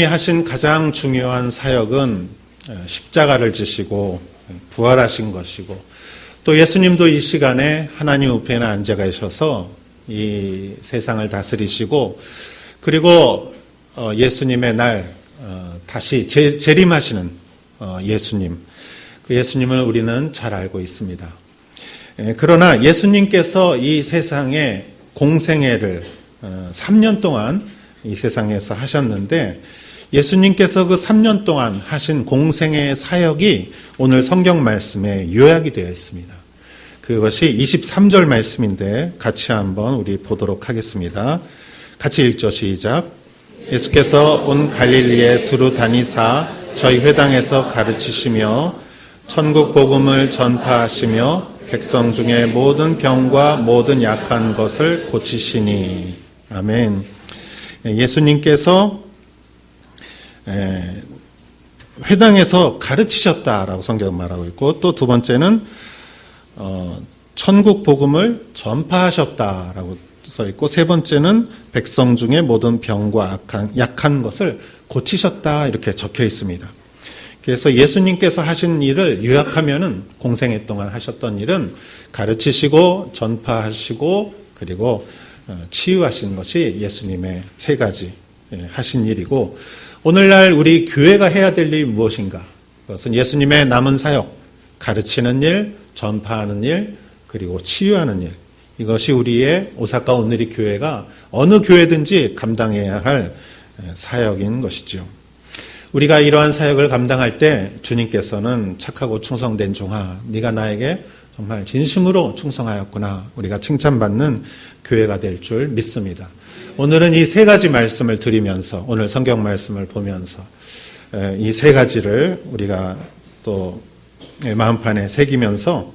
하신 가장 중요한 사역은 십자가를 지시고 부활하신 것이고, 또 예수님도 이 시간에 하나님 우편에 앉아 계셔서 이 세상을 다스리시고, 그리고 예수님의 날 다시 재림하시는 예수님, 그 예수님을 우리는 잘 알고 있습니다. 그러나 예수님께서 이 세상에 공생애를 3년 동안 이 세상에서 하셨는데, 예수님께서 그 3년 동안 하신 공생애의 사역이 오늘 성경 말씀에 요약이 되어 있습니다. 그것이 23절 말씀인데 같이 한번 우리 보도록 하겠습니다. 같이 읽죠. 시작. 예수께서 온 갈릴리에 두루 다니사 저희 회당에서 가르치시며 천국 복음을 전파하시며 백성 중에 모든 병과 모든 약한 것을 고치시니. 아멘. 예수님께서 회당에서 가르치셨다라고 성경은 말하고 있고, 또 두 번째는 천국 복음을 전파하셨다라고 써 있고, 세 번째는 백성 중에 모든 병과 약한 것을 고치셨다 이렇게 적혀 있습니다. 그래서 예수님께서 하신 일을 요약하면은 공생애 동안 하셨던 일은 가르치시고 전파하시고 그리고 치유하신 것이 예수님의 세 가지 하신 일이고, 오늘날 우리 교회가 해야 될 일이 무엇인가? 그것은 예수님의 남은 사역, 가르치는 일, 전파하는 일, 그리고 치유하는 일. 이것이 우리의 오사카 오늘리 교회가 어느 교회든지 감당해야 할 사역인 것이죠. 우리가 이러한 사역을 감당할 때 주님께서는 착하고 충성된 종아, 네가 나에게 정말 진심으로 충성하였구나, 우리가 칭찬받는 교회가 될 줄 믿습니다. 오늘은 이 세 가지 말씀을 드리면서, 오늘 성경 말씀을 보면서 이 세 가지를 우리가 또 마음판에 새기면서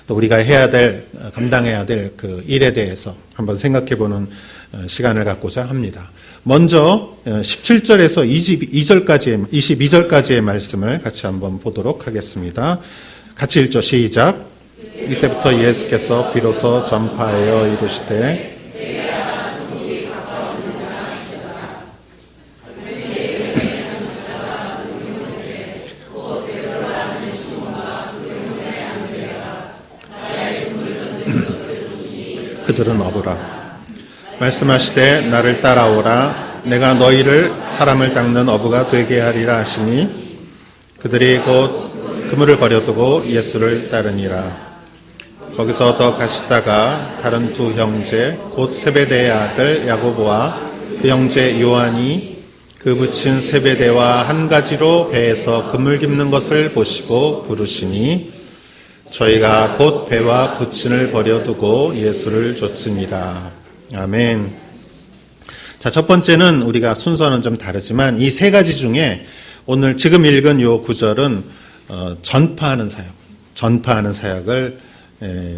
또 우리가 해야 될, 감당해야 될 그 일에 대해서 한번 생각해 보는 시간을 갖고자 합니다. 먼저 17절에서 22절까지의 말씀을 같이 한번 보도록 하겠습니다. 같이 읽죠. 시작. 이때부터 예수께서 비로소 전파하여 이르시되 그들은 어부라. 말씀하시되 나를 따라오라. 내가 너희를 사람을 닦는 어부가 되게 하리라 하시니, 그들이 곧 그물을 버려두고 예수를 따르니라. 거기서 더 가시다가 다른 두 형제 곧 세베대의 아들 야고보와 그 형제 요한이 그 붙인 세베대와 한 가지로 배에서 그물 깁는 것을 보시고 부르시니, 저희가 곧 배와 부친을 버려두고 예수를 좇으니라. 아멘. 자, 첫 번째는 우리가 순서는 좀 다르지만 이 세 가지 중에 오늘 지금 읽은 요 구절은 전파하는 사역을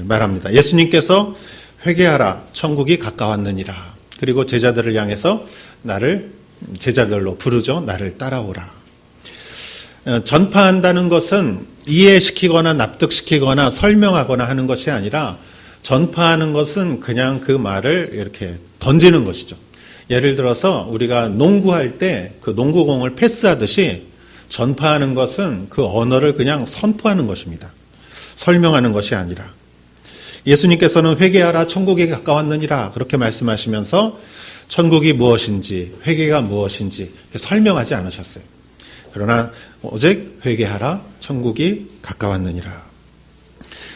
말합니다. 예수님께서 회개하라, 천국이 가까웠느니라. 그리고 제자들을 향해서 제자들로 부르죠. 나를 따라오라. 전파한다는 것은 이해시키거나 납득시키거나 설명하거나 하는 것이 아니라, 전파하는 것은 그냥 그 말을 이렇게 던지는 것이죠. 예를 들어서 우리가 농구할 때 그 농구공을 패스하듯이 전파하는 것은 그 언어를 그냥 선포하는 것입니다. 설명하는 것이 아니라. 예수님께서는 회개하라, 천국이 가까웠느니라 그렇게 말씀하시면서 천국이 무엇인지, 회개가 무엇인지 설명하지 않으셨어요. 그러나 오직 회개하라, 천국이 가까웠느니라.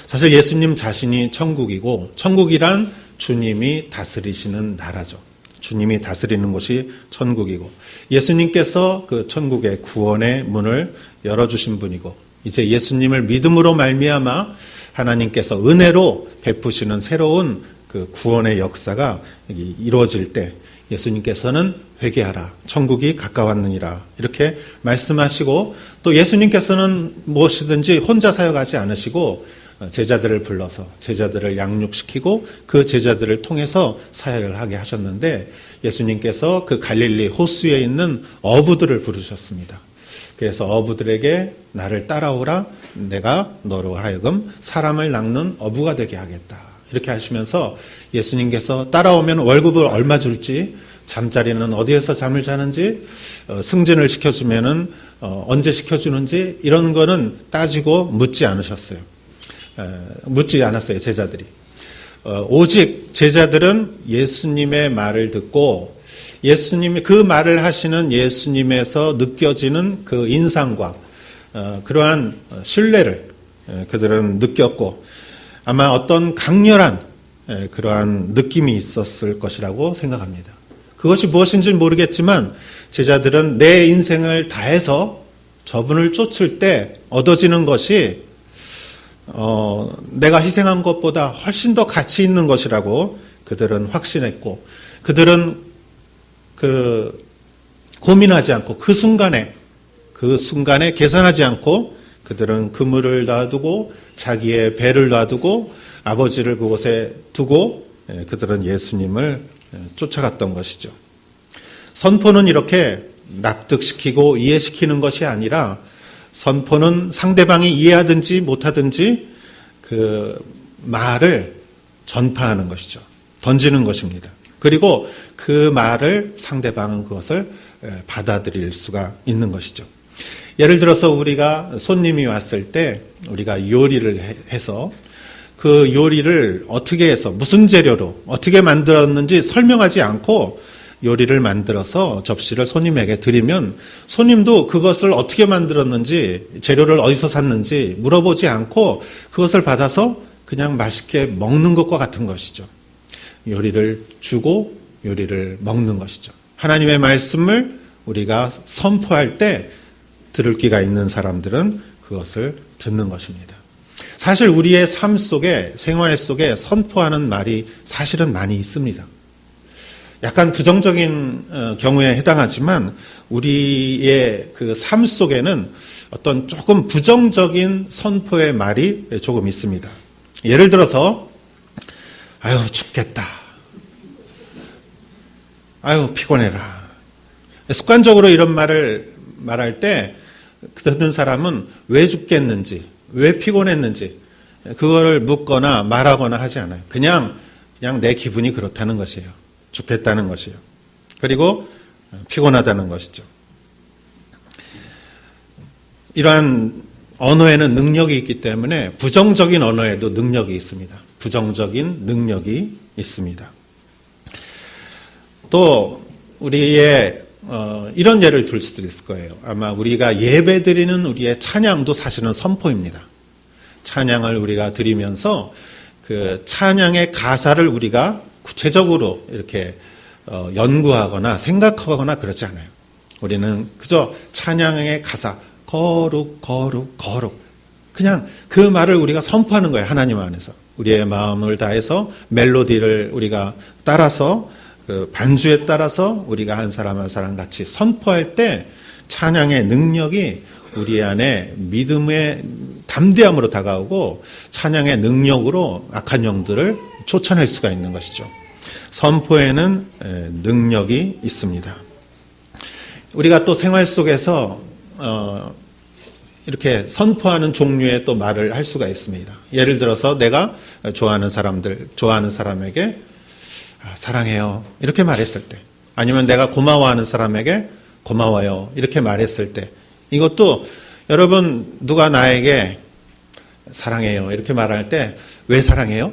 사실 예수님 자신이 천국이고, 천국이란 주님이 다스리시는 나라죠. 주님이 다스리는 곳이 천국이고, 예수님께서 그 천국의 구원의 문을 열어주신 분이고, 이제 예수님을 믿음으로 말미암아 하나님께서 은혜로 베푸시는 새로운 그 구원의 역사가 이루어질 때 예수님께서는 회개하라, 천국이 가까웠느니라 이렇게 말씀하시고, 또 예수님께서는 무엇이든지 혼자 사역하지 않으시고 제자들을 불러서 제자들을 양육시키고 그 제자들을 통해서 사역을 하게 하셨는데, 예수님께서 그 갈릴리 호수에 있는 어부들을 부르셨습니다. 그래서 어부들에게 나를 따라오라, 내가 너로 하여금 사람을 낚는 어부가 되게 하겠다 이렇게 하시면서, 예수님께서 따라오면 월급을 얼마 줄지 잠자리는 어디에서 잠을 자는지, 승진을 시켜주면은 언제 시켜주는지 이런 거는 따지고 묻지 않으셨어요. 묻지 않았어요, 제자들이. 오직 제자들은 예수님의 말을 듣고 예수님이 그 말을 하시는 예수님에서 느껴지는 그 인상과 그러한 신뢰를 그들은 느꼈고 아마 어떤 강렬한 그러한 느낌이 있었을 것이라고 생각합니다. 그것이 무엇인지는 모르겠지만 제자들은 내 인생을 다해서 저분을 쫓을 때 얻어지는 것이 내가 희생한 것보다 훨씬 더 가치 있는 것이라고 그들은 확신했고 그들은 고민하지 않고 그 순간에 계산하지 않고 그들은 그물을 놔두고 자기의 배를 놔두고 아버지를 그곳에 두고 그들은 예수님을 쫓아갔던 것이죠. 선포는 이렇게 납득시키고 이해시키는 것이 아니라 선포는 상대방이 이해하든지 못하든지 그 말을 전파하는 것이죠. 던지는 것입니다. 그리고 그 말을 상대방은 그것을 받아들일 수가 있는 것이죠. 예를 들어서 우리가 손님이 왔을 때 우리가 요리를 해서 그 요리를 어떻게 해서 무슨 재료로 어떻게 만들었는지 설명하지 않고 요리를 만들어서 접시를 손님에게 드리면 손님도 그것을 어떻게 만들었는지 재료를 어디서 샀는지 물어보지 않고 그것을 받아서 그냥 맛있게 먹는 것과 같은 것이죠. 요리를 주고 요리를 먹는 것이죠. 하나님의 말씀을 우리가 선포할 때 들을 귀가 있는 사람들은 그것을 듣는 것입니다. 사실 우리의 삶 속에 생활 속에 선포하는 말이 사실은 많이 있습니다. 약간 부정적인 경우에 해당하지만 우리의 그 삶 속에는 어떤 조금 부정적인 선포의 말이 조금 있습니다. 예를 들어서 아유 죽겠다. 아유 피곤해라. 습관적으로 이런 말을 말할 때 듣는 사람은 왜 죽겠는지 왜 피곤했는지 그거를 묻거나 말하거나 하지 않아요. 그냥 내 기분이 그렇다는 것이에요. 죽겠다는 것이에요. 그리고 피곤하다는 것이죠. 이러한 언어에는 능력이 있기 때문에 부정적인 언어에도 능력이 있습니다. 부정적인 능력이 있습니다. 또 우리의 이런 예를 들 수도 있을 거예요. 아마 우리가 예배드리는 우리의 찬양도 사실은 선포입니다. 찬양을 우리가 드리면서 그 찬양의 가사를 우리가 구체적으로 이렇게 연구하거나 생각하거나 그러지 않아요. 우리는 그저 찬양의 가사 거룩 거룩 거룩 그냥 그 말을 우리가 선포하는 거예요. 하나님 안에서 우리의 마음을 다해서 멜로디를 우리가 따라서 그 반주에 따라서 우리가 한 사람 한 사람 같이 선포할 때 찬양의 능력이 우리 안에 믿음의 담대함으로 다가오고 찬양의 능력으로 악한 영들을 쫓아낼 수가 있는 것이죠. 선포에는 능력이 있습니다. 우리가 또 생활 속에서 이렇게 선포하는 종류의 또 말을 할 수가 있습니다. 예를 들어서 내가 좋아하는 사람에게 사랑해요 이렇게 말했을 때, 아니면 내가 고마워하는 사람에게 고마워요 이렇게 말했을 때, 이것도 여러분 누가 나에게 사랑해요 이렇게 말할 때 왜 사랑해요?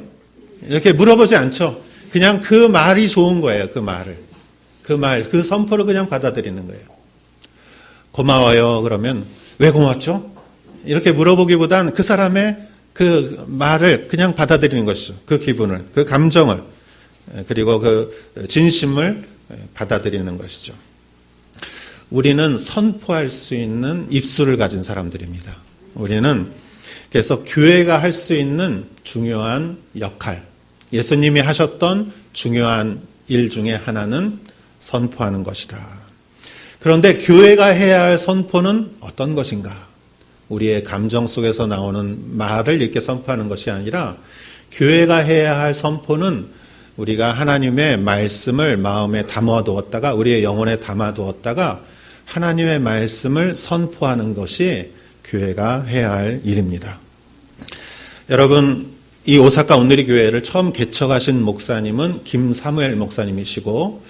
이렇게 물어보지 않죠. 그냥 그 말이 좋은 거예요. 그 선포를 그냥 받아들이는 거예요. 고마워요 그러면 왜 고맙죠? 이렇게 물어보기보단 그 사람의 그 말을 그냥 받아들이는 것이죠. 그 기분을, 그 감정을, 그리고 그 진심을 받아들이는 것이죠. 우리는 선포할 수 있는 입술을 가진 사람들입니다. 우리는 그래서 교회가 할 수 있는 중요한 역할, 예수님이 하셨던 중요한 일 중에 하나는 선포하는 것이다. 그런데 교회가 해야 할 선포는 어떤 것인가? 우리의 감정 속에서 나오는 말을 이렇게 선포하는 것이 아니라 교회가 해야 할 선포는 우리가 하나님의 말씀을 마음에 담아두었다가 우리의 영혼에 담아두었다가 하나님의 말씀을 선포하는 것이 교회가 해야 할 일입니다. 여러분, 이 오사카 온누리 교회를 처음 개척하신 목사님은 김사무엘 목사님이시고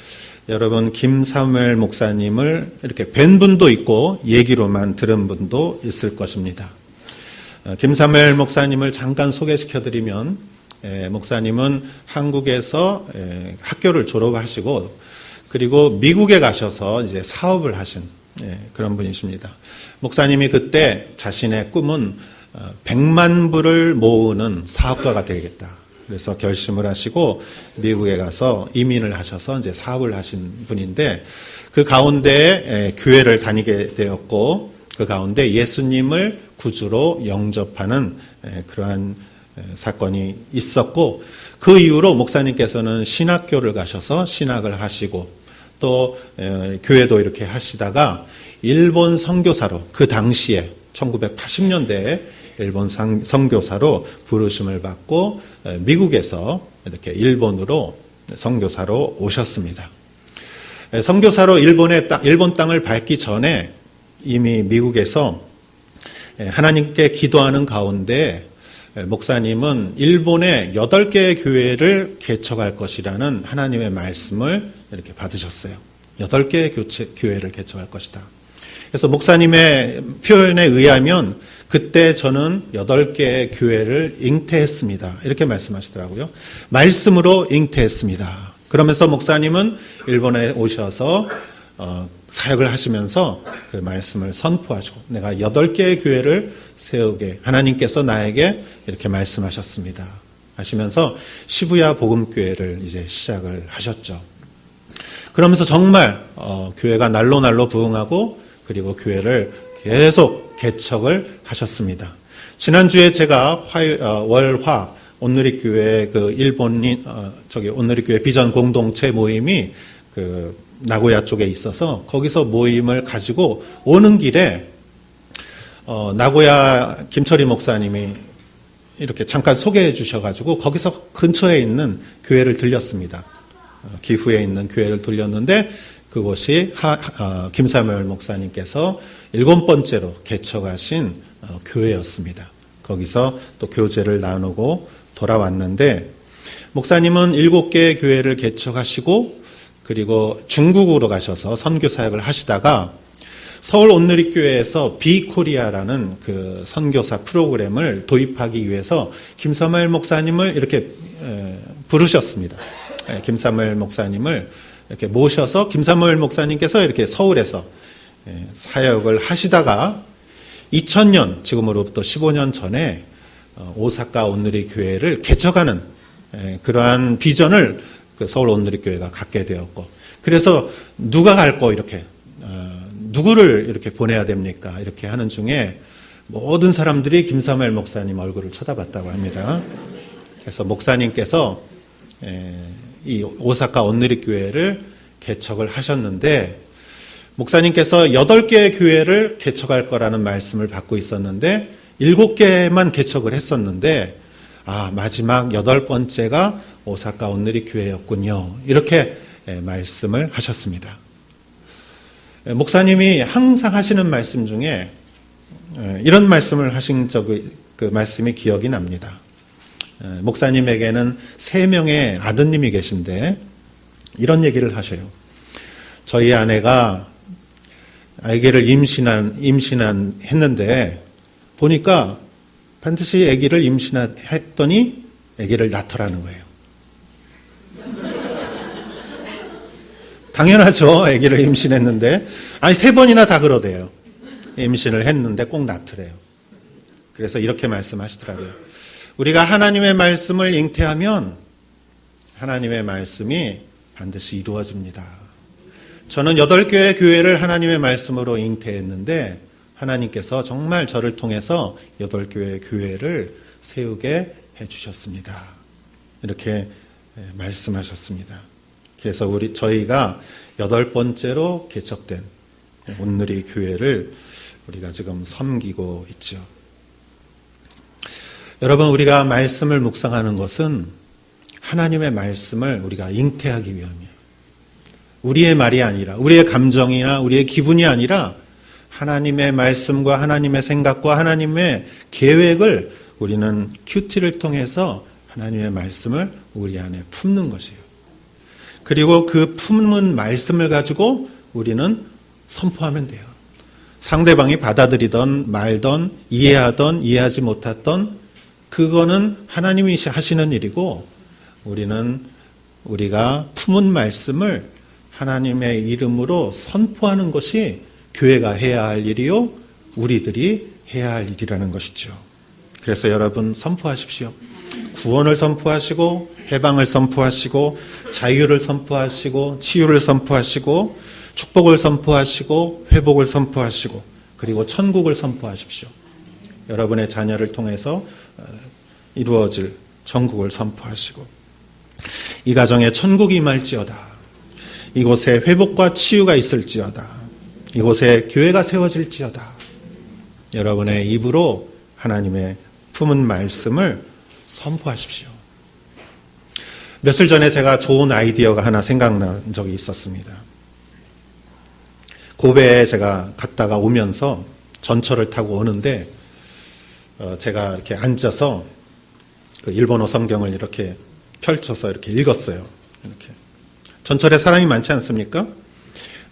여러분 김사무엘 목사님을 이렇게 뵌 분도 있고 얘기로만 들은 분도 있을 것입니다. 김사무엘 목사님을 잠깐 소개시켜드리면 목사님은 한국에서 학교를 졸업하시고 그리고 미국에 가셔서 이제 사업을 하신 그런 분이십니다. 목사님이 그때 자신의 꿈은 100만 불을 모으는 사업가가 되겠다. 그래서 결심을 하시고 미국에 가서 이민을 하셔서 이제 사업을 하신 분인데 그 가운데 교회를 다니게 되었고 그 가운데 예수님을 구주로 영접하는 그러한 사건이 있었고 그 이후로 목사님께서는 신학교를 가셔서 신학을 하시고 또 교회도 이렇게 하시다가 일본 선교사로 그 당시에 1980년대에 일본 선교사로 부르심을 받고 미국에서 이렇게 일본으로 선교사로 오셨습니다. 선교사로 일본 땅을 밟기 전에 이미 미국에서 하나님께 기도하는 가운데 목사님은 일본의 8개의 교회를 개척할 것이라는 하나님의 말씀을 이렇게 받으셨어요. 8개의 교회를 개척할 것이다. 그래서 목사님의 표현에 의하면 그때 저는 8개의 교회를 잉태했습니다. 이렇게 말씀하시더라고요. 말씀으로 잉태했습니다. 그러면서 목사님은 일본에 오셔서 사역을 하시면서 그 말씀을 선포하시고 내가 8개의 교회를 세우게 하나님께서 나에게 이렇게 말씀하셨습니다. 하시면서 시부야 복음교회를 이제 시작을 하셨죠. 그러면서 정말 교회가 날로 부흥하고 그리고 교회를 계속 개척을 하셨습니다. 지난주에 제가 월화 온누리교회 그 일본인 온누리교회 비전 공동체 모임이 그 나고야 쪽에 있어서 거기서 모임을 가지고 오는 길에 나고야 김철희 목사님이 이렇게 잠깐 소개해 주셔가지고 거기서 근처에 있는 교회를 들렸습니다. 기후에 있는 교회를 들렸는데 그곳이 김사무엘 목사님께서 7번째로 개척하신 교회였습니다. 거기서 또 교제를 나누고 돌아왔는데 목사님은 7개의 교회를 개척하시고 그리고 중국으로 가셔서 선교 사역을 하시다가 서울 온누리교회에서 비코리아라는 그 선교사 프로그램을 도입하기 위해서 김사무엘 목사님을 이렇게 부르셨습니다. 김사무엘 목사님을 이렇게 모셔서 김사무엘 목사님께서 이렇게 서울에서 사역을 하시다가 2000년 지금으로부터 15년 전에 오사카 온누리 교회를 개척하는 그러한 비전을 그 서울 온누리 교회가 갖게 되었고 그래서 누가 갈거 이렇게 누구를 이렇게 보내야 됩니까? 이렇게 하는 중에 모든 사람들이 김사무엘 목사님 얼굴을 쳐다봤다고 합니다. 그래서 목사님께서 이 오사카 온누리 교회를 개척을 하셨는데 목사님께서 8개의 교회를 개척할 거라는 말씀을 받고 있었는데 7개만 개척을 했었는데 마지막 8번째가 오사카 온누리 교회였군요. 이렇게 말씀을 하셨습니다. 목사님이 항상 하시는 말씀 중에 이런 말씀을 하신 그 말씀이 기억이 납니다. 목사님에게는 3명의 아드님이 계신데 이런 얘기를 하셔요. 저희 아내가 아기를 임신했는데 보니까 반드시 아기를 임신했더니 아기를 낳더라는 거예요. 당연하죠. 아기를 임신했는데 3번이나 다 그러대요. 임신을 했는데 꼭 낳더래요. 그래서 이렇게 말씀하시더라고요. 우리가 하나님의 말씀을 잉태하면 하나님의 말씀이 반드시 이루어집니다. 저는 8개의 교회를 하나님의 말씀으로 잉태했는데 하나님께서 정말 저를 통해서 8교회의 교회를 세우게 해주셨습니다. 이렇게 말씀하셨습니다. 그래서 저희가 8번째로 개척된 온누리 교회를 우리가 지금 섬기고 있죠. 여러분, 우리가 말씀을 묵상하는 것은 하나님의 말씀을 우리가 잉태하기 위함이에요. 우리의 말이 아니라, 우리의 감정이나 우리의 기분이 아니라 하나님의 말씀과 하나님의 생각과 하나님의 계획을 우리는 큐티를 통해서 하나님의 말씀을 우리 안에 품는 것이에요. 그리고 그 품은 말씀을 가지고 우리는 선포하면 돼요. 상대방이 받아들이던 말던 이해하던 이해하지 못했던 그거는 하나님이 하시는 일이고 우리가 품은 말씀을 하나님의 이름으로 선포하는 것이 교회가 해야 할 일이요 우리들이 해야 할 일이라는 것이죠. 그래서 여러분 선포하십시오. 구원을 선포하시고 해방을 선포하시고 자유를 선포하시고 치유를 선포하시고 축복을 선포하시고 회복을 선포하시고 그리고 천국을 선포하십시오. 여러분의 자녀를 통해서 이루어질 천국을 선포하시고 이 가정에 천국이 임할지어다. 이곳에 회복과 치유가 있을지어다. 이곳에 교회가 세워질지어다. 여러분의 입으로 하나님의 품은 말씀을 선포하십시오. 며칠 전에 제가 좋은 아이디어가 하나 생각난 적이 있었습니다. 고베에 제가 갔다가 오면서 전철을 타고 오는데 제가 이렇게 앉아서 그 일본어 성경을 이렇게 펼쳐서 이렇게 읽었어요. 이렇게. 전철에 사람이 많지 않습니까?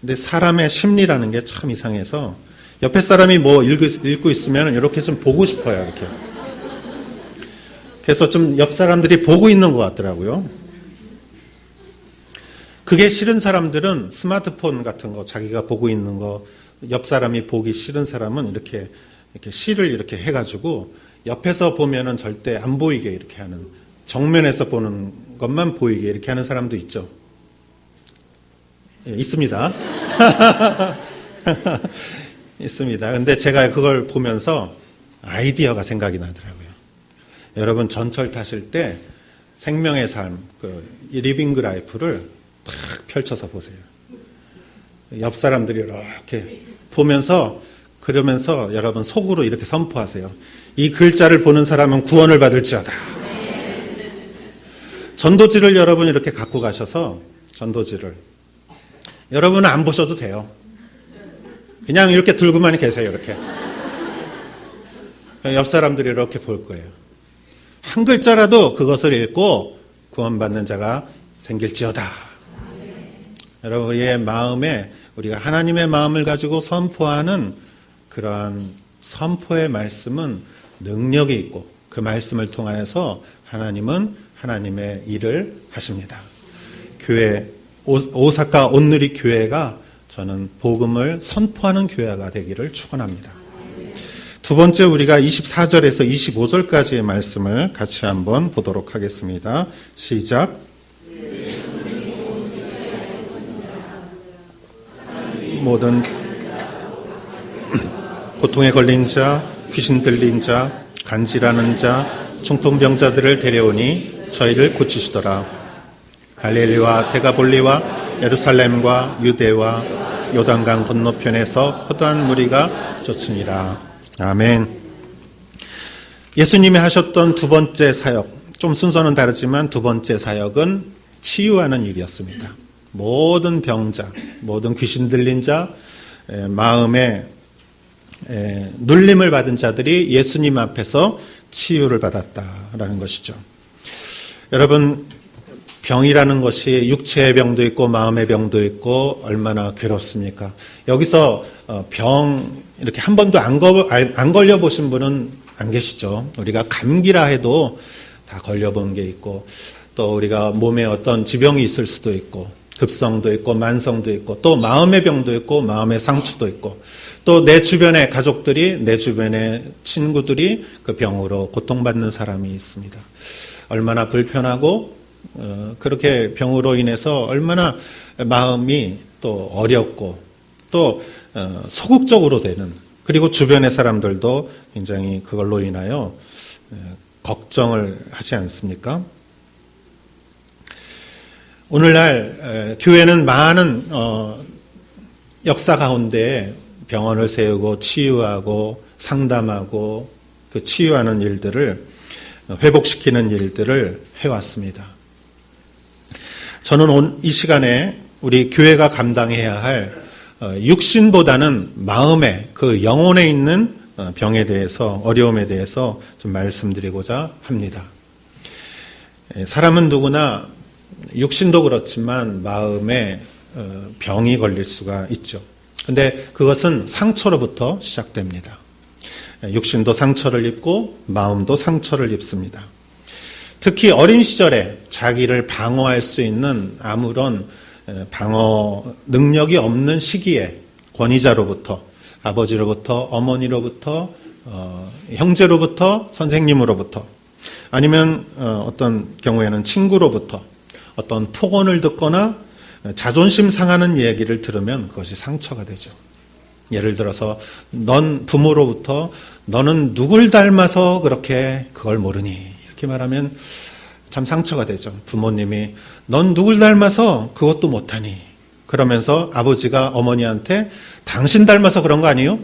근데 사람의 심리라는 게 참 이상해서 옆에 사람이 뭐 읽고 있으면 이렇게 좀 보고 싶어요. 이렇게. 그래서 좀 옆 사람들이 보고 있는 것 같더라고요. 그게 싫은 사람들은 스마트폰 같은 거 자기가 보고 있는 거 옆 사람이 보기 싫은 사람은 이렇게 실을 이렇게 해가지고 옆에서 보면은 절대 안 보이게 이렇게 하는 정면에서 보는 것만 보이게 이렇게 하는 사람도 있죠. 예, 있습니다. 있습니다. 근데 제가 그걸 보면서 아이디어가 생각이 나더라고요. 여러분 전철 타실 때 생명의 삶, 리빙 라이프를 탁 펼쳐서 보세요. 옆 사람들이 이렇게 보면서 그러면서 여러분 속으로 이렇게 선포하세요. 이 글자를 보는 사람은 구원을 받을지어다. 전도지를 여러분 이렇게 갖고 가셔서 전도지를 여러분은 안 보셔도 돼요. 그냥 이렇게 들고만 계세요. 이렇게. 옆 사람들이 이렇게 볼 거예요. 한 글자라도 그것을 읽고 구원받는 자가 생길지어다. 여러분 우리의 마음에 우리가 하나님의 마음을 가지고 선포하는 그러한 선포의 말씀은 능력이 있고 그 말씀을 통하여서 하나님은 하나님의 일을 하십니다. 교회 오사카 온누리 교회가 저는 복음을 선포하는 교회가 되기를 축원합니다. 두 번째 우리가 24절에서 25절까지의 말씀을 같이 한번 보도록 하겠습니다. 시작. 모든 고통에 걸린 자, 귀신 들린 자, 간질하는 자, 중풍병자들을 데려오니 저희를 고치시더라. 갈릴리와 데가볼리와 예루살렘과 유대와 요단강 건너편에서 허다한 무리가 쫓으니라. 아멘. 예수님이 하셨던 두 번째 사역, 좀 순서는 다르지만 두 번째 사역은 치유하는 일이었습니다. 모든 병자, 모든 귀신 들린 자, 마음에 눌림을 받은 자들이 예수님 앞에서 치유를 받았다라는 것이죠. 여러분, 병이라는 것이 육체의 병도 있고 마음의 병도 있고 얼마나 괴롭습니까? 여기서 병 이렇게 한 번도 안 걸려보신 분은 안 계시죠. 우리가 감기라 해도 다 걸려본 게 있고 또 우리가 몸에 어떤 지병이 있을 수도 있고 급성도 있고 만성도 있고 또 마음의 병도 있고 마음의 상처도 있고 또 내 주변의 가족들이 내 주변의 친구들이 그 병으로 고통받는 사람이 있습니다. 얼마나 불편하고 그렇게 병으로 인해서 얼마나 마음이 또 어렵고 또 소극적으로 되는 그리고 주변의 사람들도 굉장히 그걸로 인하여 걱정을 하지 않습니까? 오늘날 교회는 많은 역사 가운데 병원을 세우고 치유하고 상담하고 그 치유하는 일들을 회복시키는 일들을 해왔습니다. 저는 이 시간에 우리 교회가 감당해야 할 육신보다는 마음의 그 영혼에 있는 병에 대해서 어려움에 대해서 좀 말씀드리고자 합니다. 사람은 누구나 육신도 그렇지만 마음에 병이 걸릴 수가 있죠. 근데 그것은 상처로부터 시작됩니다. 육신도 상처를 입고 마음도 상처를 입습니다. 특히 어린 시절에 자기를 방어할 수 있는 아무런 방어 능력이 없는 시기에 권위자로부터, 아버지로부터, 어머니로부터, 형제로부터, 선생님으로부터, 아니면 어떤 경우에는 친구로부터 어떤 폭언을 듣거나 자존심 상하는 얘기를 들으면 그것이 상처가 되죠. 예를 들어서 넌 부모로부터 너는 누굴 닮아서 그렇게 그걸 모르니 이렇게 말하면 참 상처가 되죠. 부모님이 넌 누굴 닮아서 그것도 못하니 그러면서 아버지가 어머니한테 당신 닮아서 그런 거 아니에요?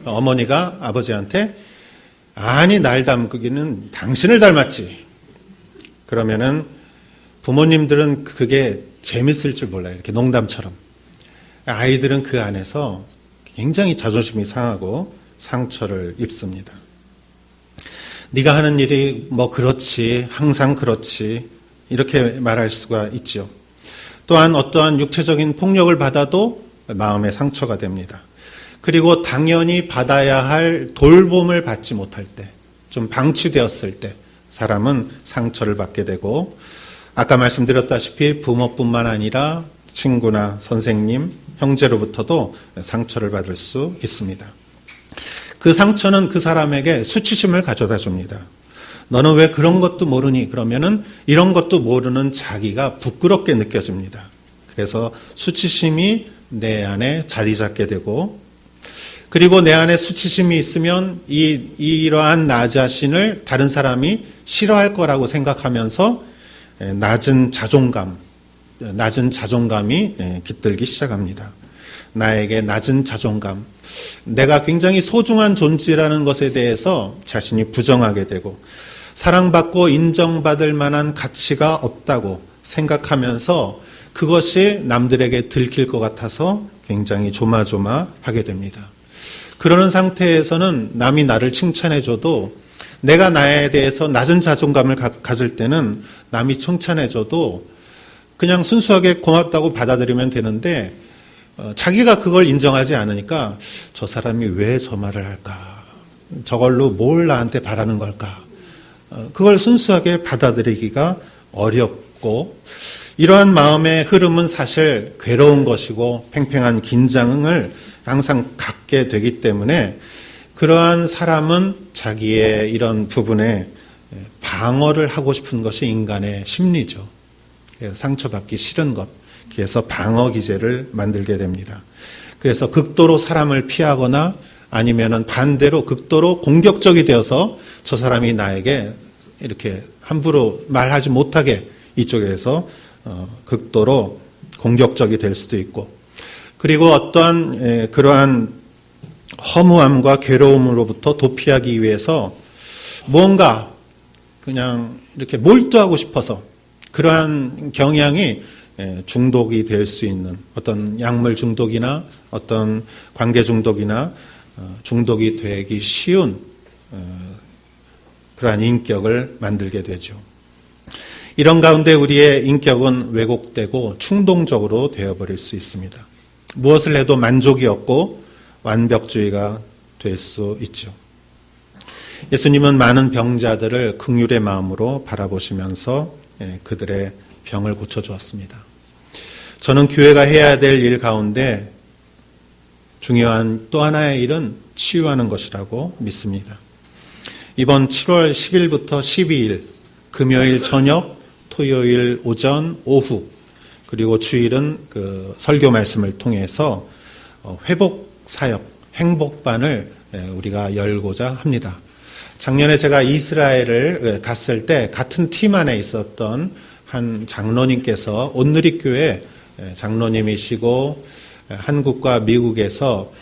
어머니가 아버지한테 아니 날 닮기는 당신을 닮았지. 그러면은 부모님들은 그게 재밌을 줄 몰라요. 이렇게 농담처럼. 아이들은 그 안에서 굉장히 자존심이 상하고 상처를 입습니다. 네가 하는 일이 뭐 그렇지, 항상 그렇지 이렇게 말할 수가 있죠. 또한 어떠한 육체적인 폭력을 받아도 마음의 상처가 됩니다. 그리고 당연히 받아야 할 돌봄을 받지 못할 때, 좀 방치되었을 때 사람은 상처를 받게 되고 아까 말씀드렸다시피 부모뿐만 아니라 친구나 선생님, 형제로부터도 상처를 받을 수 있습니다. 그 상처는 그 사람에게 수치심을 가져다 줍니다. 너는 왜 그런 것도 모르니? 그러면은 이런 것도 모르는 자기가 부끄럽게 느껴집니다. 그래서 수치심이 내 안에 자리 잡게 되고 그리고 내 안에 수치심이 있으면 이러한 나 자신을 다른 사람이 싫어할 거라고 생각하면서 낮은 자존감이 깃들기 시작합니다. 나에게 낮은 자존감, 내가 굉장히 소중한 존재라는 것에 대해서 자신이 부정하게 되고 사랑받고 인정받을 만한 가치가 없다고 생각하면서 그것이 남들에게 들킬 것 같아서 굉장히 조마조마하게 됩니다. 그러는 상태에서는 남이 나를 칭찬해줘도 내가 나에 대해서 낮은 자존감을 가질 때는 남이 칭찬해줘도 그냥 순수하게 고맙다고 받아들이면 되는데 자기가 그걸 인정하지 않으니까 저 사람이 왜 저 말을 할까? 저걸로 뭘 나한테 바라는 걸까? 그걸 순수하게 받아들이기가 어렵고 이러한 마음의 흐름은 사실 괴로운 것이고 팽팽한 긴장을 항상 갖게 되기 때문에 그러한 사람은 자기의 이런 부분에 방어를 하고 싶은 것이 인간의 심리죠. 상처받기 싫은 것. 그래서 방어 기제를 만들게 됩니다. 그래서 극도로 사람을 피하거나 아니면은 반대로 극도로 공격적이 되어서 저 사람이 나에게 이렇게 함부로 말하지 못하게 이쪽에서 극도로 공격적이 될 수도 있고 그리고 어떠한 그러한 허무함과 괴로움으로부터 도피하기 위해서 무언가 그냥 이렇게 몰두하고 싶어서 그러한 경향이 중독이 될 수 있는 어떤 약물 중독이나 어떤 관계 중독이나 중독이 되기 쉬운 그러한 인격을 만들게 되죠. 이런 가운데 우리의 인격은 왜곡되고 충동적으로 되어버릴 수 있습니다. 무엇을 해도 만족이 없고 완벽주의가 될 수 있죠. 예수님은 많은 병자들을 긍휼의 마음으로 바라보시면서 그들의 병을 고쳐주었습니다. 저는 교회가 해야 될 일 가운데 중요한 또 하나의 일은 치유하는 것이라고 믿습니다. 이번 7월 10일부터 12일 금요일 저녁, 토요일 오전, 오후 그리고 주일은 그 설교 말씀을 통해서 회복 사역, 행복반을 우리가 열고자 합니다. 작년에 제가 이스라엘을 갔을 때 같은 팀 안에 있었던 한 장로님께서 온누리교회 장로님이시고 한국과 미국에서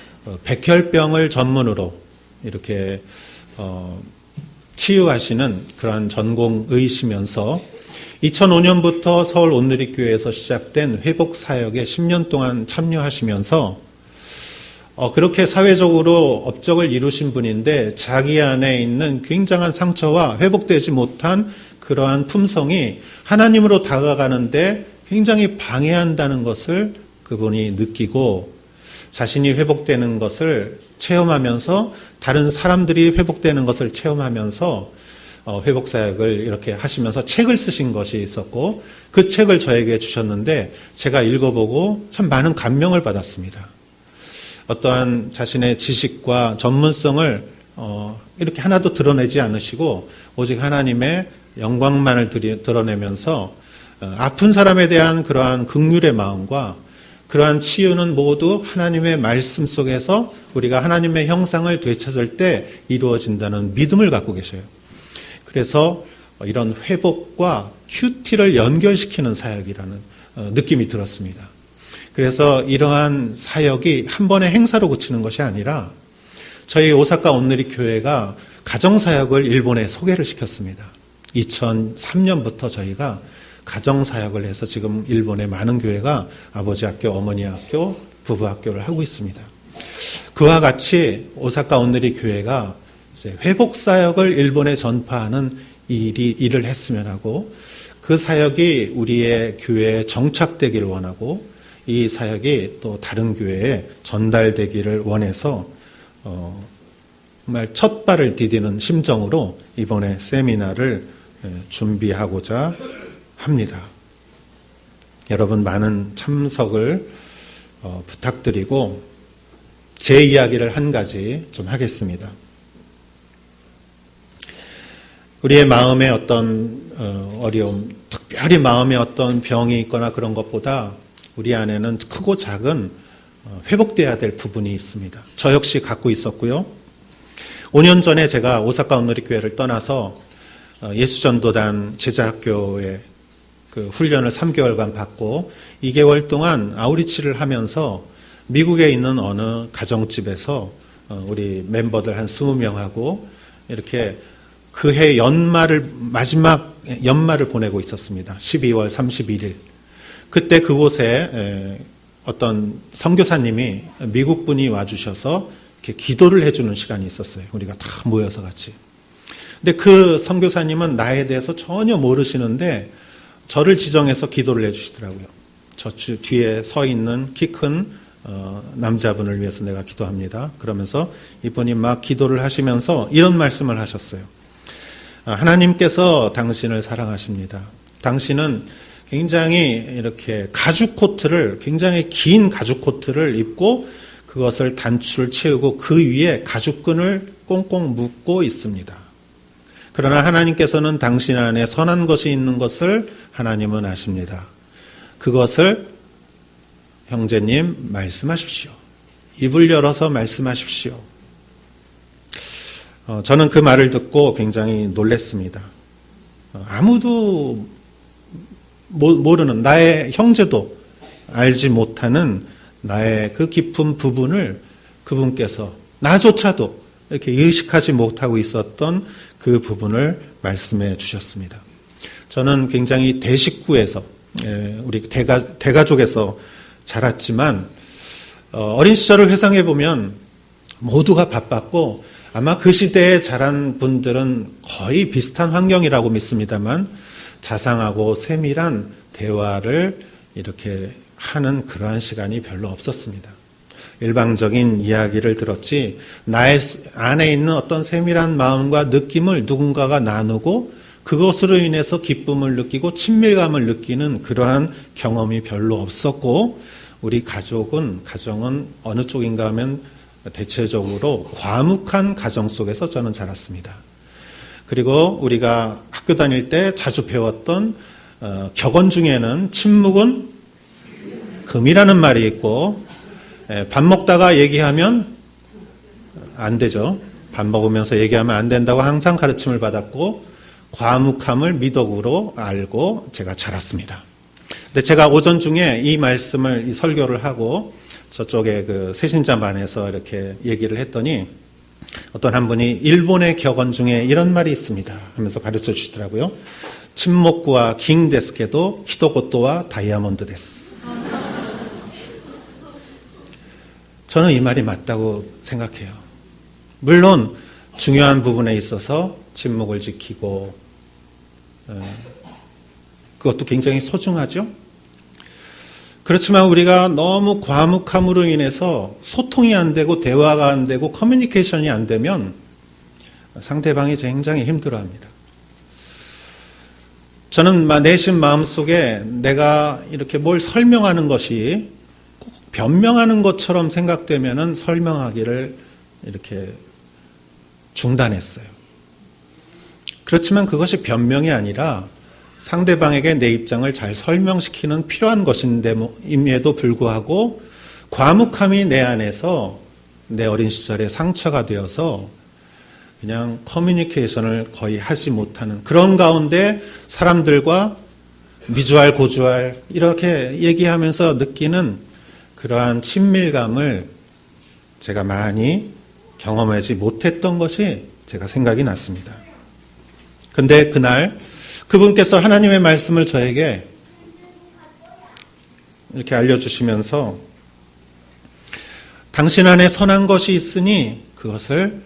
백혈병을 전문으로 이렇게 치유하시는 그러한 전공의시면서 2005년부터 서울 온누리교회에서 시작된 회복 사역에 10년 동안 참여하시면서 그렇게 사회적으로 업적을 이루신 분인데 자기 안에 있는 굉장한 상처와 회복되지 못한 그러한 품성이 하나님으로 다가가는데 굉장히 방해한다는 것을 그분이 느끼고 자신이 회복되는 것을 체험하면서 다른 사람들이 회복되는 것을 체험하면서 회복사역을 이렇게 하시면서 책을 쓰신 것이 있었고 그 책을 저에게 주셨는데 제가 읽어보고 참 많은 감명을 받았습니다. 어떠한 자신의 지식과 전문성을 이렇게 하나도 드러내지 않으시고 오직 하나님의 영광만을 드러내면서 아픈 사람에 대한 그러한 긍휼의 마음과 그러한 치유는 모두 하나님의 말씀 속에서 우리가 하나님의 형상을 되찾을 때 이루어진다는 믿음을 갖고 계셔요. 그래서 이런 회복과 큐티를 연결시키는 사역이라는 느낌이 들었습니다. 그래서 이러한 사역이 한 번의 행사로 그치는 것이 아니라 저희 오사카 온누리 교회가 가정사역을 일본에 소개를 시켰습니다. 2003년부터 저희가 가정사역을 해서 지금 일본의 많은 교회가 아버지 학교, 어머니 학교, 부부 학교를 하고 있습니다. 그와 같이 오사카 온누리 교회가 이제 회복사역을 일본에 전파하는 일을 했으면 하고 그 사역이 우리의 교회에 정착되기를 원하고 이 사역이 또 다른 교회에 전달되기를 원해서 정말 첫 발을 디디는 심정으로 이번에 세미나를 준비하고자 합니다. 여러분 많은 참석을 부탁드리고 제 이야기를 한 가지 좀 하겠습니다. 우리의 마음에 어떤 어려움, 특별히 마음에 어떤 병이 있거나 그런 것보다 우리 안에는 크고 작은 회복돼야 될 부분이 있습니다. 저 역시 갖고 있었고요. 5년 전에 제가 오사카 온누리 교회를 떠나서 예수전도단 제자학교에 그 훈련을 3개월간 받고 2개월 동안 아우리치를 하면서 미국에 있는 어느 가정집에서 우리 멤버들 한 20명하고 이렇게 그해 마지막 연말을 보내고 있었습니다. 12월 31일. 그때 그곳에 어떤 선교사님이 미국 분이 와주셔서 이렇게 기도를 해주는 시간이 있었어요. 우리가 다 모여서 같이. 근데 그 선교사님은 나에 대해서 전혀 모르시는데 저를 지정해서 기도를 해주시더라고요. 저 뒤에 서 있는 키 큰 남자분을 위해서 내가 기도합니다. 그러면서 이분이 막 기도를 하시면서 이런 말씀을 하셨어요. 하나님께서 당신을 사랑하십니다. 당신은 굉장히 이렇게 가죽 코트를, 굉장히 긴 가죽 코트를 입고 그것을 단추를 채우고 그 위에 가죽끈을 꽁꽁 묶고 있습니다. 그러나 하나님께서는 당신 안에 선한 것이 있는 것을 하나님은 아십니다. 그것을 형제님 말씀하십시오. 입을 열어서 말씀하십시오. 저는 그 말을 듣고 굉장히 놀랐습니다. 아무도 모르는 나의 형제도 알지 못하는 나의 그 깊은 부분을 그분께서 나조차도 이렇게 의식하지 못하고 있었던 그 부분을 말씀해 주셨습니다. 저는 굉장히 대식구에서 우리 대가족에서 자랐지만 어린 시절을 회상해 보면 모두가 바빴고 아마 그 시대에 자란 분들은 거의 비슷한 환경이라고 믿습니다만 자상하고 세밀한 대화를 이렇게 하는 그러한 시간이 별로 없었습니다. 일방적인 이야기를 들었지 나의 안에 있는 어떤 세밀한 마음과 느낌을 누군가가 나누고 그것으로 인해서 기쁨을 느끼고 친밀감을 느끼는 그러한 경험이 별로 없었고 우리 가정은 어느 쪽인가 하면 대체적으로 과묵한 가정 속에서 저는 자랐습니다. 그리고 우리가 학교 다닐 때 자주 배웠던 격언 중에는 침묵은 금이라는 말이 있고 밥 먹다가 얘기하면 안 되죠. 밥 먹으면서 얘기하면 안 된다고 항상 가르침을 받았고 과묵함을 미덕으로 알고 제가 자랐습니다. 근데 제가 오전 중에 이 말씀을 이 설교를 하고 저쪽에 그 새신자반에서 이렇게 얘기를 했더니 어떤 한 분이 일본의 격언 중에 이런 말이 있습니다 하면서 가르쳐 주시더라고요. 침묵과 긴 데스케도 히도고토와 다이아몬드 데스. 저는 이 말이 맞다고 생각해요. 물론 중요한 부분에 있어서 침묵을 지키고 그것도 굉장히 소중하죠. 그렇지만 우리가 너무 과묵함으로 인해서 소통이 안 되고 대화가 안 되고 커뮤니케이션이 안 되면 상대방이 굉장히 힘들어합니다. 저는 내심 마음속에 내가 이렇게 뭘 설명하는 것이 꼭 변명하는 것처럼 생각되면은 설명하기를 이렇게 중단했어요. 그렇지만 그것이 변명이 아니라 상대방에게 내 입장을 잘 설명시키는 필요한 것임에도 불구하고 과묵함이 내 안에서 내 어린 시절에 상처가 되어서 그냥 커뮤니케이션을 거의 하지 못하는 그런 가운데 사람들과 미주알 고주알 이렇게 얘기하면서 느끼는 그러한 친밀감을 제가 많이 경험하지 못했던 것이 제가 생각이 났습니다. 근데 그날 그분께서 하나님의 말씀을 저에게 이렇게 알려주시면서 당신 안에 선한 것이 있으니 그것을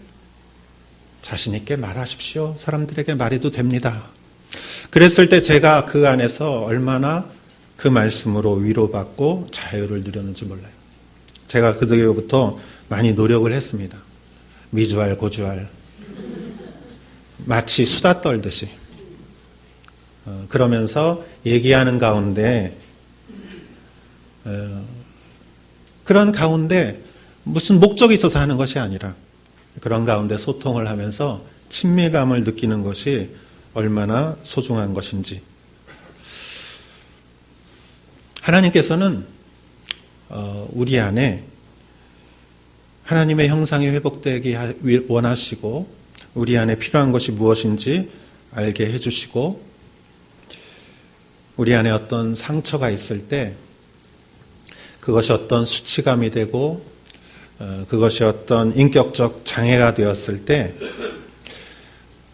자신 있게 말하십시오. 사람들에게 말해도 됩니다. 그랬을 때 제가 그 안에서 얼마나 그 말씀으로 위로받고 자유를 누렸는지 몰라요. 제가 그 뒤부터 많이 노력을 했습니다. 미주알 고주알 마치 수다 떨듯이 그러면서 얘기하는 가운데 그런 가운데 무슨 목적이 있어서 하는 것이 아니라 그런 가운데 소통을 하면서 친밀감을 느끼는 것이 얼마나 소중한 것인지. 하나님께서는 우리 안에 하나님의 형상이 회복되기 원하시고 우리 안에 필요한 것이 무엇인지 알게 해주시고 우리 안에 어떤 상처가 있을 때 그것이 어떤 수치감이 되고 그것이 어떤 인격적 장애가 되었을 때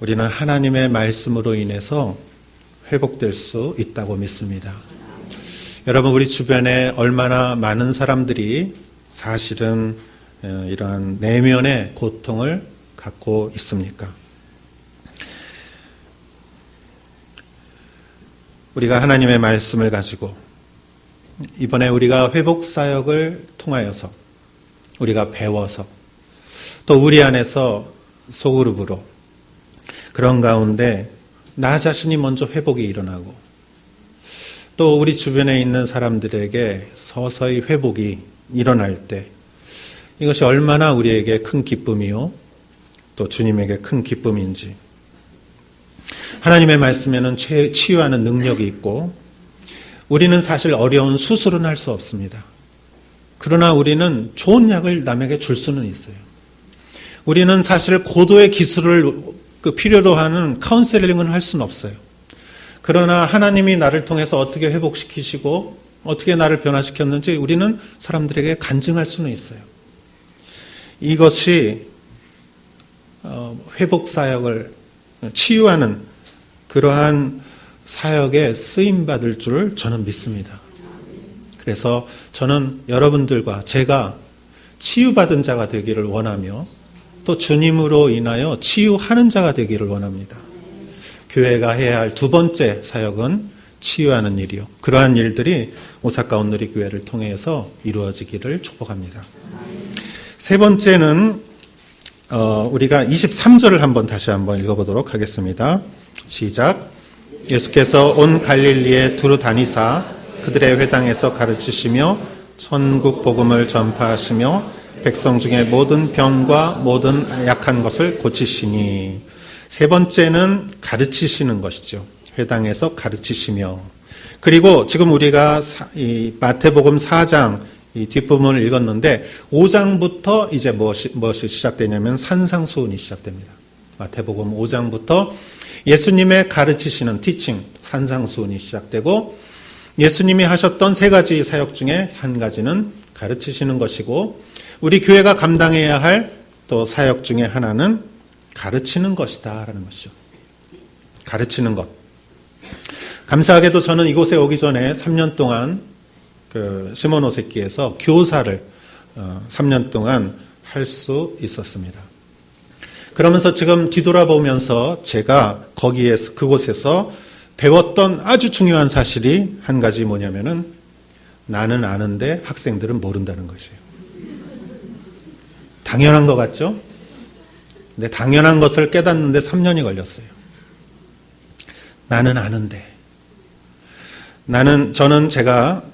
우리는 하나님의 말씀으로 인해서 회복될 수 있다고 믿습니다. 여러분, 우리 주변에 얼마나 많은 사람들이 사실은 이러한 내면의 고통을 갖고 있습니까? 우리가 하나님의 말씀을 가지고 이번에 우리가 회복사역을 통하여서 우리가 배워서 또 우리 안에서 소그룹으로 그런 가운데 나 자신이 먼저 회복이 일어나고 또 우리 주변에 있는 사람들에게 서서히 회복이 일어날 때 이것이 얼마나 우리에게 큰 기쁨이요 또 주님에게 큰 기쁨인지. 하나님의 말씀에는 치유하는 능력이 있고 우리는 사실 어려운 수술은 할 수 없습니다. 그러나 우리는 좋은 약을 남에게 줄 수는 있어요. 우리는 사실 고도의 기술을 필요로 하는 카운셀링은 할 수는 없어요. 그러나 하나님이 나를 통해서 어떻게 회복시키시고 어떻게 나를 변화시켰는지 우리는 사람들에게 간증할 수는 있어요. 이것이 회복 사역을 치유하는 그러한 사역에 쓰임받을 줄 저는 믿습니다. 그래서 저는 여러분들과 제가 치유받은 자가 되기를 원하며 또 주님으로 인하여 치유하는 자가 되기를 원합니다. 교회가 해야 할 두 번째 사역은 치유하는 일이요. 그러한 일들이 오사카 온누리 교회를 통해서 이루어지기를 축복합니다. 세 번째는 우리가 23절을 다시 한번 읽어보도록 하겠습니다. 시작. 예수께서 온 갈릴리에 두루 다니사 그들의 회당에서 가르치시며 천국 복음을 전파하시며 백성 중에 모든 병과 모든 약한 것을 고치시니. 세 번째는 가르치시는 것이죠. 회당에서 가르치시며. 그리고 지금 우리가 이 마태복음 4장 이 뒷부분을 읽었는데 5장부터 이제 무엇이 시작되냐면 산상수훈이 시작됩니다. 마태복음 5장부터 예수님의 가르치시는 티칭, 산상수훈이 시작되고 예수님이 하셨던 세 가지 사역 중에 한 가지는 가르치시는 것이고 우리 교회가 감당해야 할 또 사역 중에 하나는 가르치는 것이다 라는 것이죠. 가르치는 것. 감사하게도 저는 이곳에 오기 전에 3년 동안 시모노세키에서 교사를 3년 동안 할 수 있었습니다. 그러면서 지금 뒤돌아보면서 제가 그곳에서 배웠던 아주 중요한 사실이 한 가지 뭐냐면은 나는 아는데 학생들은 모른다는 것이에요. 당연한 것 같죠? 근데 당연한 것을 깨닫는데 3년이 걸렸어요. 나는 아는데. 저는 제가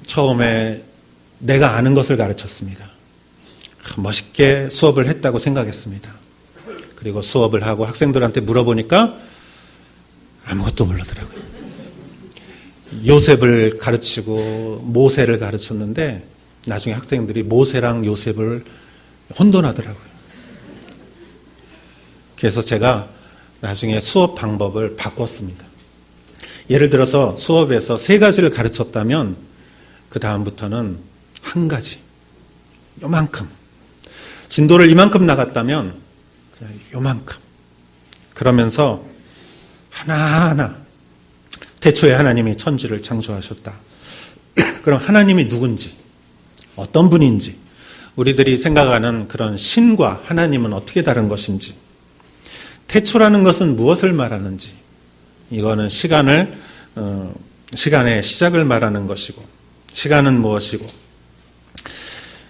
처음에 내가 아는 것을 가르쳤습니다. 멋있게 수업을 했다고 생각했습니다. 그리고 수업을 하고 학생들한테 물어보니까 아무것도 모르더라고요. 요셉을 가르치고 모세를 가르쳤는데 나중에 학생들이 모세랑 요셉을 혼돈하더라고요. 그래서 제가 나중에 수업 방법을 바꿨습니다. 예를 들어서 수업에서 3가지를 가르쳤다면 그 다음부터는 1가지, 요만큼. 진도를 이만큼 나갔다면 그냥 요만큼. 그러면서 하나하나 태초에 하나님이 천지를 창조하셨다. 그럼 하나님이 누군지, 어떤 분인지, 우리들이 생각하는 그런 신과 하나님은 어떻게 다른 것인지, 태초라는 것은 무엇을 말하는지, 이거는 시간의 시작을 말하는 것이고, 시간은 무엇이고,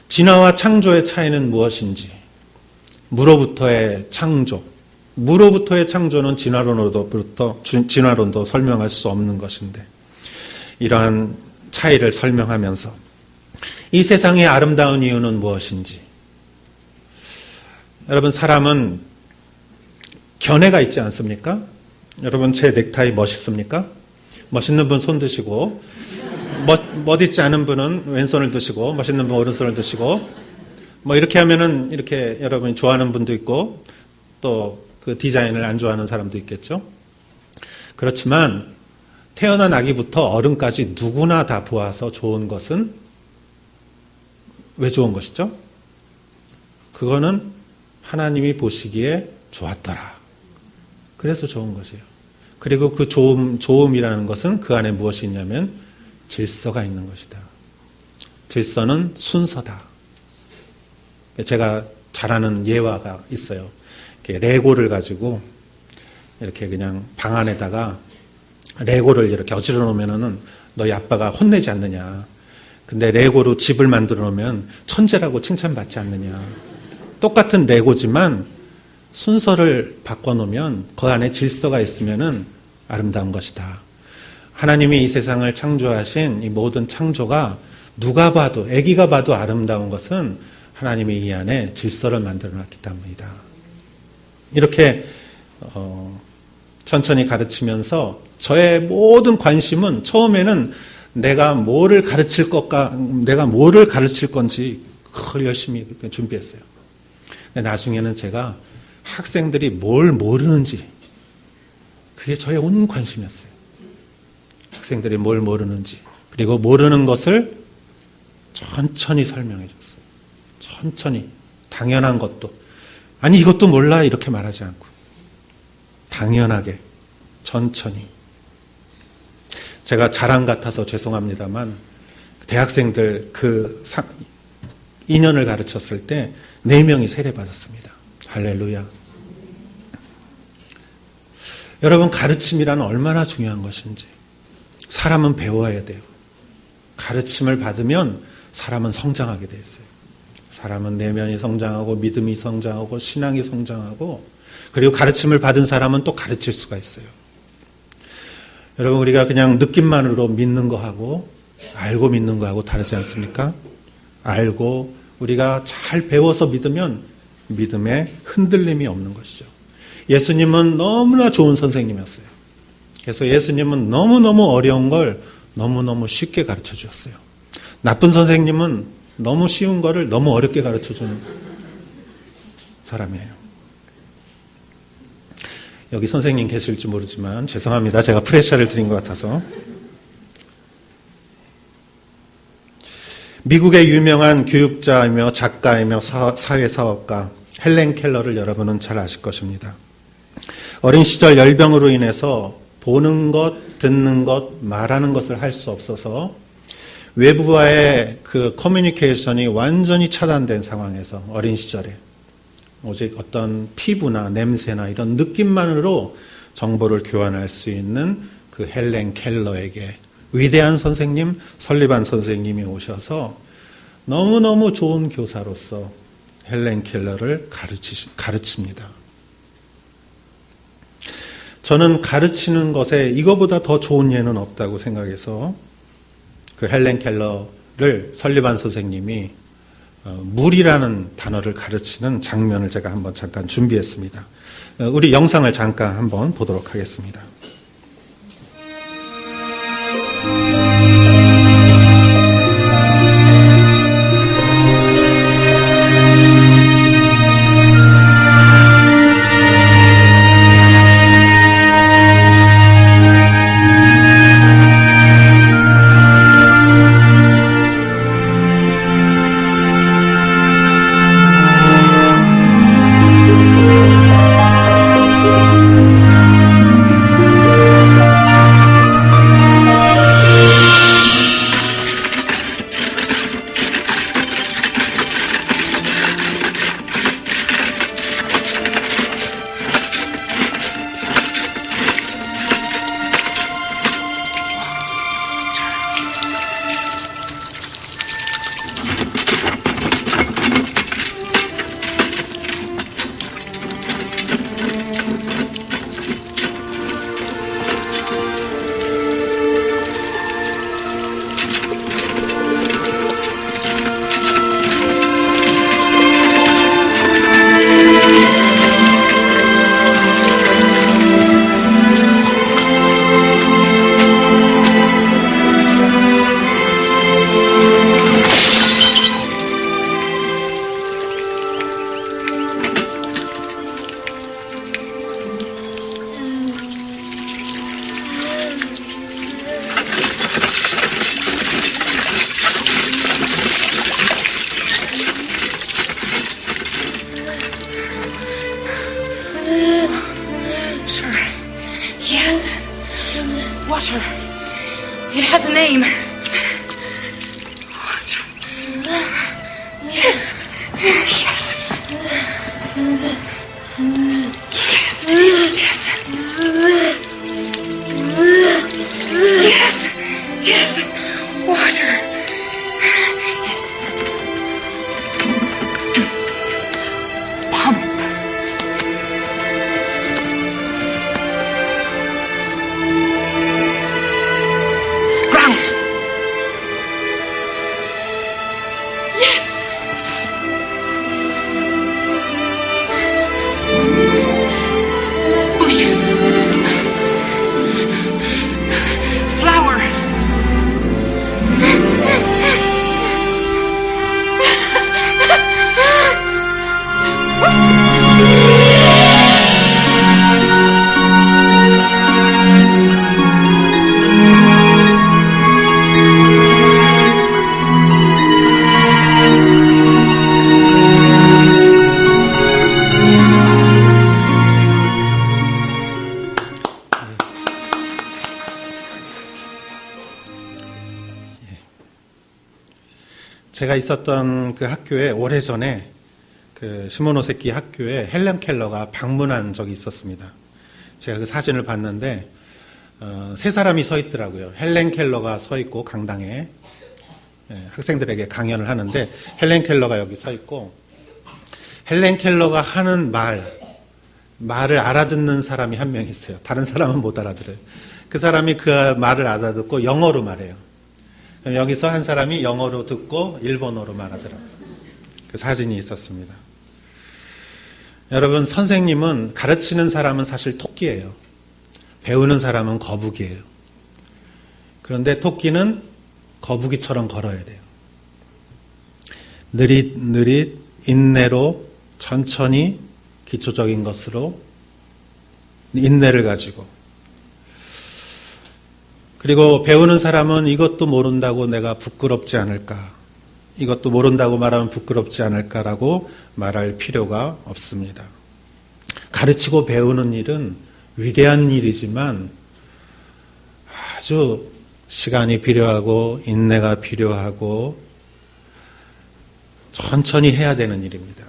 진화와 창조의 차이는 무엇인지, 무로부터의 창조, 무로부터의 창조는 진화론도 설명할 수 없는 것인데, 이러한 차이를 설명하면서 이 세상의 아름다운 이유는 무엇인지. 여러분, 사람은 견해가 있지 않습니까? 여러분, 제 넥타이 멋있습니까? 멋있는 분 손 드시고, 멋있지 않은 분은 왼손을 드시고, 멋있는 분 오른손을 드시고, 이렇게 하면은 이렇게 여러분이 좋아하는 분도 있고, 또 그 디자인을 안 좋아하는 사람도 있겠죠. 그렇지만 태어난 아기부터 어른까지 누구나 다 보아서 좋은 것은 왜 좋은 것이죠? 그거는 하나님이 보시기에 좋았더라. 그래서 좋은 것이에요. 그리고 그 좋음이라는 것은 그 안에 무엇이 있냐면 질서가 있는 것이다. 질서는 순서다. 제가 잘 아는 예화가 있어요. 이렇게 레고를 가지고 이렇게 그냥 방 안에다가 레고를 이렇게 어지러 놓으면은 너희 아빠가 혼내지 않느냐. 근데 레고로 집을 만들어 놓으면 천재라고 칭찬받지 않느냐. 똑같은 레고지만 순서를 바꿔 놓으면 그 안에 질서가 있으면은 아름다운 것이다. 하나님이 이 세상을 창조하신 이 모든 창조가 누가 봐도, 아기가 봐도 아름다운 것은 하나님이 이 안에 질서를 만들어 놨기 때문이다. 이렇게 천천히 가르치면서 저의 모든 관심은 처음에는 내가 뭐를 가르칠 건지 그걸 열심히 준비했어요. 근데 나중에는 제가 학생들이 뭘 모르는지, 그게 저의 온 관심이었어요. 학생들이 뭘 모르는지, 그리고 모르는 것을 천천히 설명해 줬어요. 천천히. 당연한 것도. 아니, 이것도 몰라. 이렇게 말하지 않고. 당연하게. 천천히. 제가 자랑 같아서 죄송합니다만, 대학생들 2년을 가르쳤을 때 4명이 세례받았습니다. 할렐루야. 여러분, 가르침이란 얼마나 중요한 것인지. 사람은 배워야 돼요. 가르침을 받으면 사람은 성장하게 돼 있어요. 사람은 내면이 성장하고 믿음이 성장하고 신앙이 성장하고, 그리고 가르침을 받은 사람은 또 가르칠 수가 있어요. 여러분, 우리가 그냥 느낌만으로 믿는 거하고 알고 믿는 거하고 다르지 않습니까? 알고 우리가 잘 배워서 믿으면 믿음에 흔들림이 없는 것이죠. 예수님은 너무나 좋은 선생님이었어요. 그래서 예수님은 너무너무 어려운 걸 너무너무 쉽게 가르쳐 주셨어요. 나쁜 선생님은 너무 쉬운 거를 너무 어렵게 가르쳐 주는 사람이에요. 여기 선생님 계실지 모르지만 죄송합니다. 제가 프레셔를 드린 것 같아서. 미국의 유명한 교육자이며 작가이며 사회사업가 헬렌 켈러를 여러분은 잘 아실 것입니다. 어린 시절 열병으로 인해서 보는 것, 듣는 것, 말하는 것을 할 수 없어서 외부와의 그 커뮤니케이션이 완전히 차단된 상황에서 어린 시절에 오직 어떤 피부나 냄새나 이런 느낌만으로 정보를 교환할 수 있는 그 그 헬렌 켈러에게 위대한 선생님 설리반 선생님이 오셔서 너무너무 좋은 교사로서 헬렌 켈러를 가르칩니다. 저는 가르치는 것에 이거보다 더 좋은 예는 없다고 생각해서 그 헬렌 켈러를 설리반 선생님이 물이라는 단어를 가르치는 장면을 제가 한번 잠깐 준비했습니다. 우리 영상을 잠깐 한번 보도록 하겠습니다. Water. It has a name. Water. Yes. Yes. Yes. Yes. Yes. Yes. Water. Yes. Pump. Yes! Bush. Flower. 제가 있었던 그 학교에 오래전에 그 시모노세키 학교에 헬렌 켈러가 방문한 적이 있었습니다. 제가 그 사진을 봤는데 세 사람이 서 있더라고요. 헬렌 켈러가 서 있고 강당에 학생들에게 강연을 하는데 헬렌 켈러가 여기 서 있고 헬렌 켈러가 하는 말을 알아듣는 사람이 한 명 있어요. 다른 사람은 못 알아들어요. 그 사람이 그 말을 알아듣고 영어로 말해요. 여기서 한 사람이 영어로 듣고 일본어로 말하더라고요. 그 사진이 있었습니다. 여러분, 선생님은 가르치는 사람은 사실 토끼예요. 배우는 사람은 거북이에요. 그런데 토끼는 거북이처럼 걸어야 돼요. 느릿느릿 인내로 천천히 기초적인 것으로 인내를 가지고, 그리고 배우는 사람은 이것도 모른다고 내가 부끄럽지 않을까, 이것도 모른다고 말하면 부끄럽지 않을까라고 말할 필요가 없습니다. 가르치고 배우는 일은 위대한 일이지만 아주 시간이 필요하고 인내가 필요하고 천천히 해야 되는 일입니다.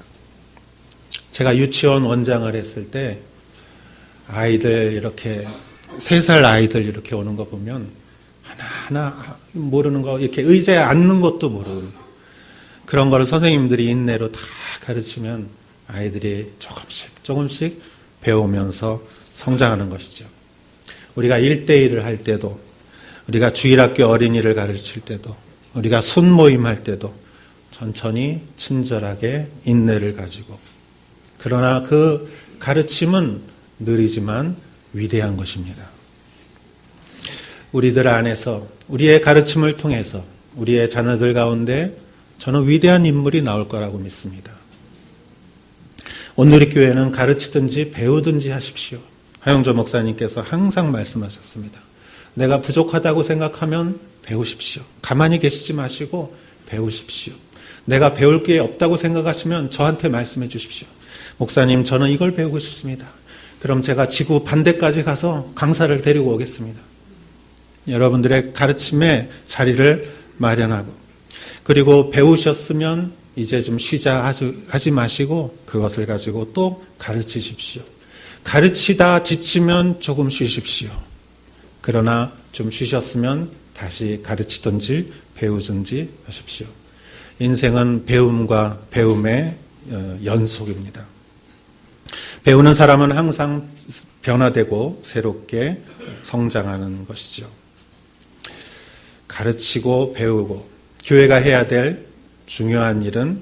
제가 유치원 원장을 했을 때 아이들 이렇게 3살 아이들 이렇게 오는 거 보면 하나하나 모르는 거 이렇게 의자에 앉는 것도 모르고 그런 거를 선생님들이 인내로 다 가르치면 아이들이 조금씩 배우면서 성장하는 것이죠. 우리가 1대1을 할 때도, 우리가 주일학교 어린이를 가르칠 때도, 우리가 순모임 할 때도 천천히 친절하게 인내를 가지고, 그러나 그 가르침은 느리지만 위대한 것입니다. 우리들 안에서 우리의 가르침을 통해서 우리의 자녀들 가운데 저는 위대한 인물이 나올 거라고 믿습니다. 온누리교회는 가르치든지 배우든지 하십시오. 하영조 목사님께서 항상 말씀하셨습니다. 내가 부족하다고 생각하면 배우십시오. 가만히 계시지 마시고 배우십시오. 내가 배울 게 없다고 생각하시면 저한테 말씀해 주십시오. 목사님, 저는 이걸 배우고 싶습니다. 그럼 제가 지구 반대까지 가서 강사를 데리고 오겠습니다. 여러분들의 가르침에 자리를 마련하고, 그리고 배우셨으면 이제 좀 쉬자 하지 마시고 그것을 가지고 또 가르치십시오. 가르치다 지치면 조금 쉬십시오. 그러나 좀 쉬셨으면 다시 가르치든지 배우든지 하십시오. 인생은 배움과 배움의 연속입니다. 배우는 사람은 항상 변화되고 새롭게 성장하는 것이죠. 가르치고 배우고, 교회가 해야 될 중요한 일은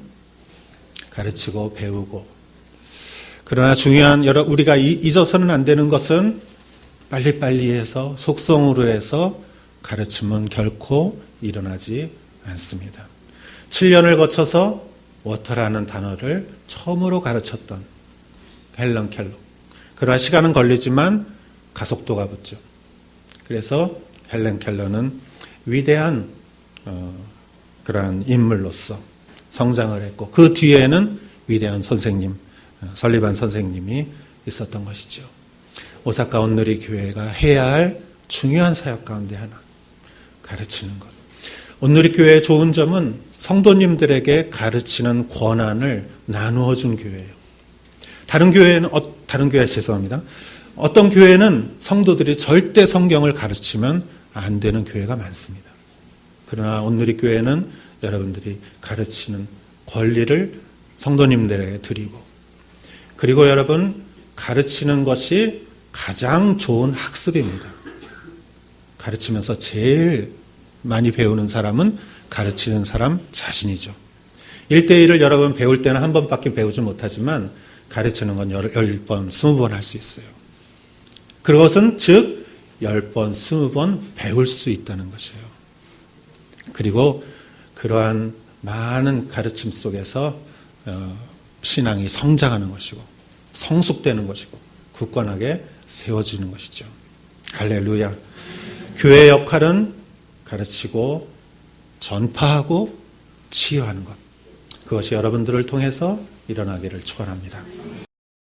가르치고 배우고, 그러나 우리가 잊어서는 안 되는 것은 빨리빨리 해서 속성으로 해서 가르침은 결코 일어나지 않습니다. 7년을 거쳐서 워터라는 단어를 처음으로 가르쳤던 헬런 켈러. 그러나 시간은 걸리지만 가속도가 붙죠. 그래서 헬런 켈러는 위대한 그러한 인물로서 성장을 했고, 그 뒤에는 위대한 선생님, 설리반 선생님이 있었던 것이죠. 오사카 온누리 교회가 해야 할 중요한 사역 가운데 하나, 가르치는 것. 온누리 교회의 좋은 점은 성도님들에게 가르치는 권한을 나누어 준 교회예요. 다른 교회 죄송합니다. 어떤 교회는 성도들이 절대 성경을 가르치면 안 되는 교회가 많습니다. 그러나 온누리 교회는 여러분들이 가르치는 권리를 성도님들에게 드리고, 그리고 여러분, 가르치는 것이 가장 좋은 학습입니다. 가르치면서 제일 많이 배우는 사람은 가르치는 사람 자신이죠. 1대1을 여러분 배울 때는 한 번밖에 배우지 못하지만 가르치는 건 10번, 20번 할 수 있어요. 그것은 즉 10번, 20번 배울 수 있다는 것이에요. 그리고 그러한 많은 가르침 속에서 신앙이 성장하는 것이고 성숙되는 것이고 굳건하게 세워지는 것이죠. 할렐루야. 교회의 역할은 가르치고 전파하고 치유하는 것. 그것이 여러분들을 통해서 일어나기를 축원합니다.